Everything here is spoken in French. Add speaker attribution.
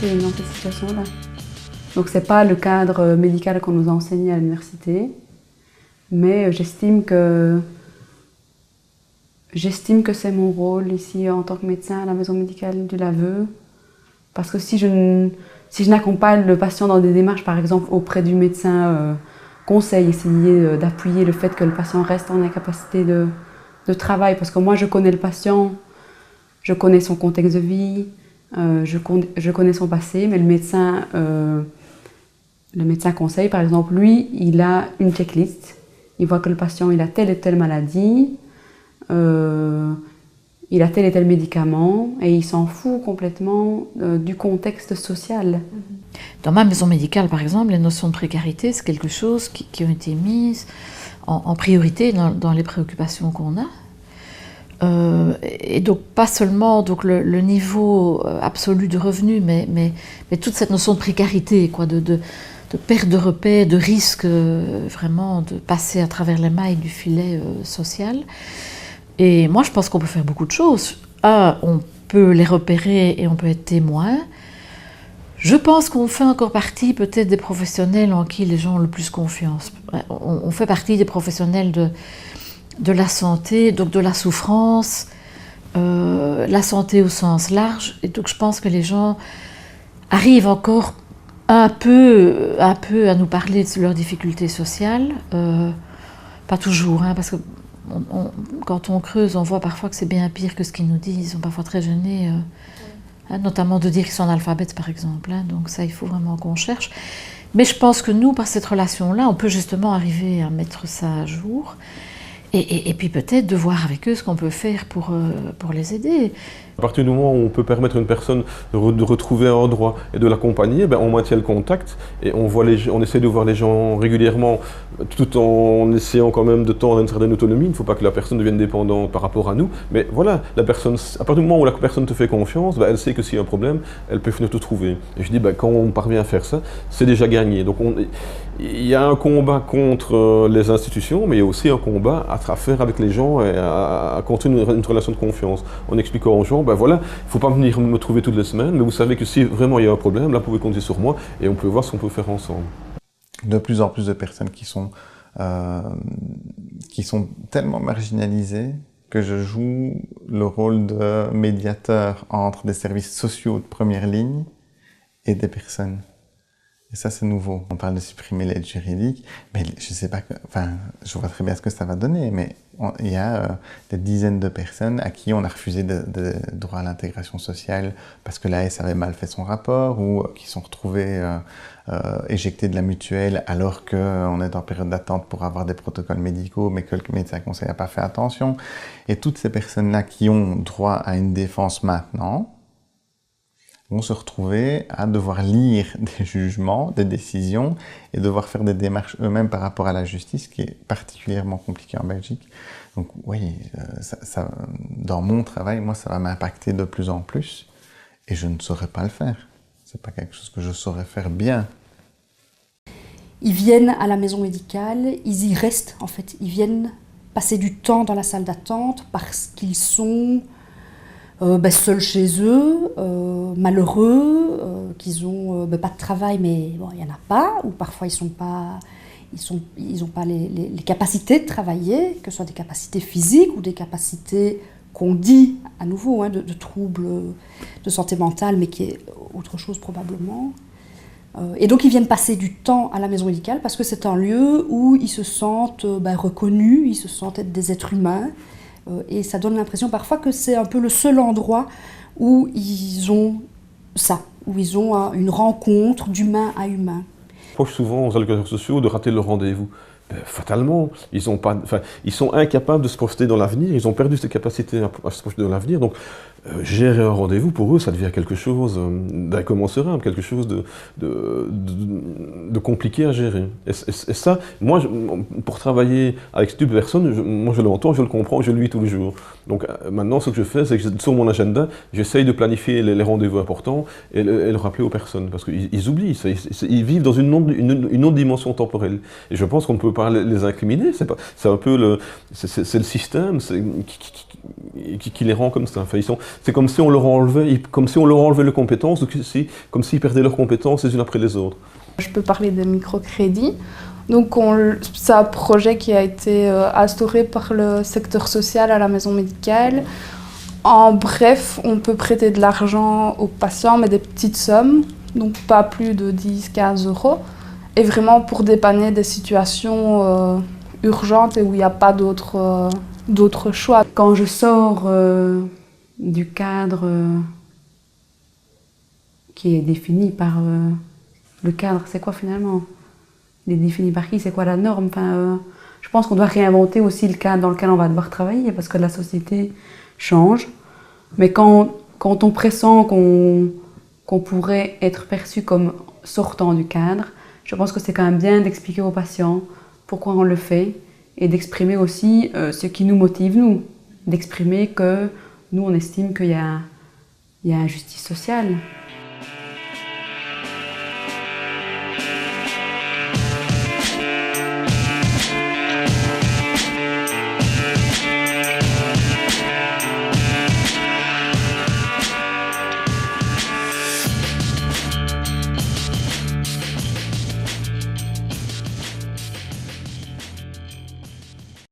Speaker 1: l'université dans cette situation-là. Donc c'est pas le cadre médical qu'on nous a enseigné à l'université, mais j'estime que c'est mon rôle ici en tant que médecin à la maison médicale du Laveu, parce que si je n'accompagne le patient dans des démarches, par exemple auprès du médecin conseil, essayer d'appuyer le fait que le patient reste en incapacité de travail, parce que moi je connais le patient, je connais son contexte de vie, je connais son passé, mais le médecin conseil, par exemple, lui, il a une checklist, il voit que le patient il a telle et telle maladie, il a tel et tel médicament et il s'en fout complètement du contexte social.
Speaker 2: Dans ma maison médicale, par exemple, les notions de précarité, c'est quelque chose qui ont été mises en priorité dans les préoccupations qu'on a. Et donc pas seulement donc le niveau absolu de revenu, mais toute cette notion de précarité, quoi, de perte de repères, de risque vraiment de passer à travers les mailles du filet social. Et moi, je pense qu'on peut faire beaucoup de choses. On peut les repérer et on peut être témoin. Je pense qu'on fait encore partie peut-être des professionnels en qui les gens ont le plus confiance. On fait partie des professionnels de la santé, donc de la souffrance, la santé au sens large. Et donc je pense que les gens arrivent encore un peu à nous parler de leurs difficultés sociales. Pas toujours, parce que quand on creuse, on voit parfois que c'est bien pire que ce qu'ils nous disent. Ils sont parfois très gênés, notamment de dire qu'ils sont analphabètes, par exemple. Donc ça, il faut vraiment qu'on cherche. Mais je pense que nous, par cette relation-là, on peut justement arriver à mettre ça à jour. Et puis peut-être de voir avec eux ce qu'on peut faire pour les aider.
Speaker 3: À partir du moment où on peut permettre à une personne de retrouver un endroit et de l'accompagner, on maintient le contact et on essaie de voir les gens régulièrement tout en essayant quand même de tendre une certaine autonomie. Il ne faut pas que la personne devienne dépendante par rapport à nous. Mais voilà, la personne, à partir du moment où la personne te fait confiance, elle sait que s'il y a un problème, elle peut venir te trouver. Et je dis, quand on parvient à faire ça, c'est déjà gagné. Donc il y a un combat contre les institutions, mais il y a aussi un combat à faire avec les gens et à construire une relation de confiance. En expliquant aux gens, voilà, il ne faut pas venir me trouver toutes les semaines, mais vous savez que si vraiment il y a un problème, là vous pouvez compter sur moi et on peut voir ce qu'on peut faire ensemble.
Speaker 4: De plus en plus de personnes qui sont tellement marginalisées que je joue le rôle de médiateur entre des services sociaux de première ligne et des personnes. Et ça, c'est nouveau. On parle de supprimer l'aide juridique, mais je sais pas, je vois très bien ce que ça va donner, mais il y a des dizaines de personnes à qui on a refusé de droit à l'intégration sociale parce que l'AS avait mal fait son rapport ou qui sont retrouvés éjectés de la mutuelle alors qu'on est en période d'attente pour avoir des protocoles médicaux, mais que le médecin conseil n'a pas fait attention. Et toutes ces personnes-là qui ont droit à une défense maintenant, vont se retrouver à devoir lire des jugements, des décisions et devoir faire des démarches eux-mêmes par rapport à la justice, qui est particulièrement compliqué en Belgique. Donc oui, dans mon travail, moi, ça va m'impacter de plus en plus et je ne saurais pas le faire. C'est pas quelque chose que je saurais faire bien.
Speaker 5: Ils viennent à la maison médicale, ils y restent en fait. Ils viennent passer du temps dans la salle d'attente parce qu'ils sont seuls chez eux, malheureux, qu'ils n'ont pas de travail, mais bon, il n'y en a pas, ou parfois ils n'ont pas les capacités de travailler, que ce soit des capacités physiques ou des capacités qu'on dit à nouveau, de troubles de santé mentale, mais qui est autre chose probablement. Et donc ils viennent passer du temps à la maison médicale parce que c'est un lieu où ils se sentent reconnus, ils se sentent être des êtres humains. Et ça donne l'impression parfois que c'est un peu le seul endroit où ils ont ça, où ils ont une rencontre d'humain à humain.
Speaker 3: Je reproche souvent aux allocateurs sociaux de rater le rendez-vous. Fatalement, ils sont incapables de se projeter dans l'avenir, ils ont perdu cette capacité à se projeter dans l'avenir. Donc, gérer un rendez-vous, pour eux, ça devient quelque chose d'incommensurable, quelque chose de compliqué à gérer. Et ça, moi, pour travailler avec ce type de personnes, moi je l'entends, je le comprends, je le vis tous les jours. Donc maintenant, ce que je fais, c'est que sur mon agenda, j'essaye de planifier les rendez-vous importants et le rappeler aux personnes, parce qu'ils oublient, ils vivent dans une autre dimension temporelle. Et je pense qu'on ne peut pas les incriminer, c'est un peu le système qui les rend comme ça. Enfin, c'est comme si on leur enlevait, les compétences, comme s'ils perdaient leurs compétences les unes après les autres.
Speaker 6: Je peux parler des microcrédits. Donc c'est un projet qui a été instauré par le secteur social à la maison médicale. En bref, on peut prêter de l'argent aux patients, mais des petites sommes, donc pas plus de 10-15 €, et vraiment pour dépanner des situations urgentes et où il n'y a pas d'autres choix.
Speaker 1: Quand je sors du cadre qui est défini par... le cadre, c'est quoi finalement? Il est défini par qui? C'est quoi la norme? Je pense qu'on doit réinventer aussi le cadre dans lequel on va devoir travailler parce que la société change. Mais quand on pressent qu'on pourrait être perçu comme sortant du cadre, je pense que c'est quand même bien d'expliquer aux patients pourquoi on le fait et d'exprimer aussi ce qui nous motive, nous. D'exprimer que nous, on estime qu'il y a injustice sociale.